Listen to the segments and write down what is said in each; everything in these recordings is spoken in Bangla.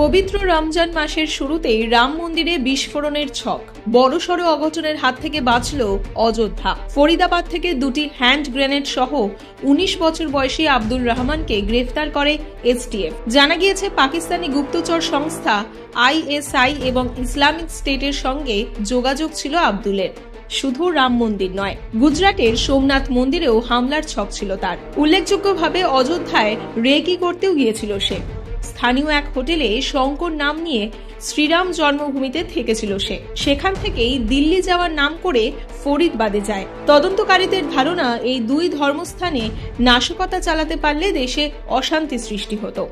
পবিত্র রমজান মাসের শুরুতেই রাম মন্দিরে বিস্ফোরণের ছক। বড়সড় অঘটনের হাত থেকে বাঁচল অযোধ্যা। ফরিদাবাদ থেকে দুটি হ্যান্ড গ্রেনেড সহ ১৯ বছর বয়সী আব্দুর রহমানকে গ্রেফতার করে এসটিএফ। জানা গিয়েছে, পাকিস্তানি গুপ্তচর সংস্থা আইএসআই এবং ইসলামিক স্টেটের সঙ্গে যোগাযোগ ছিল আব্দুলের। শুধু রাম মন্দির নয়, গুজরাটের সোমনাথ মন্দিরেও হামলার ছক ছিল তার। উল্লেখযোগ্যভাবে অযোধ্যায় রেকি করতেও গিয়েছিল সে। স্থানীয় এক হোটেলে শঙ্কর নাম নিয়ে শ্রীরাম জন্মভূমিতে থেকেছিল সে। সেখান থেকেই দিল্লি যাওয়ার নাম করে ফরিদবাদে যায়। তদন্তকারীদের ধারণা, এই দুই ধর্মস্থানে নাশকতা চালাতে পারলে দেশে অশান্তি সৃষ্টি হতো।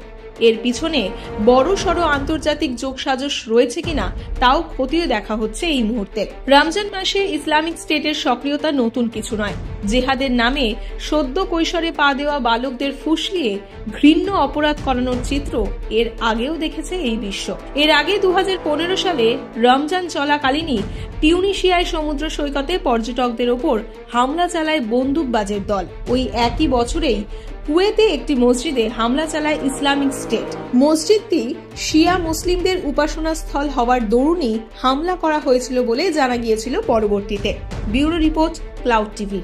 এর পিছনে বড়সড় আন্তর্জাতিক যোগসাজশ রয়েছে কিনা তাও খতিয়ে দেখা হচ্ছে এই মুহূর্তে। রমজান মাসে ইসলামিক স্টেটের সক্রিয়তা নতুন কিছু নয়। জেহাদের নামে সদ্য কৈশোরে পা দেওয়া বালকদের ফুসলিয়ে ঘৃণ্য অপরাধ করানোর চিত্র এর আগেও দেখেছে এই বিশ্ব। এর আগে ২০১৫ সালে রমজান চলাকালীনই টিউনিশিয়ায় সমুদ্র সৈকতে পর্যটকদের ওপর হামলা চালায় বন্দুকবাজের দল। ওই একই বছরেই কুয়েতে একটি মসজিদে হামলা চালায় ইসলামিক স্টেট। মসজিদটি শিয়া মুসলিমদের উপাসনা স্থল হওয়ার দরুনই হামলা করা হয়েছিল বলে জানা গিয়েছিল পরবর্তীতে। Bureau report, cloud TV.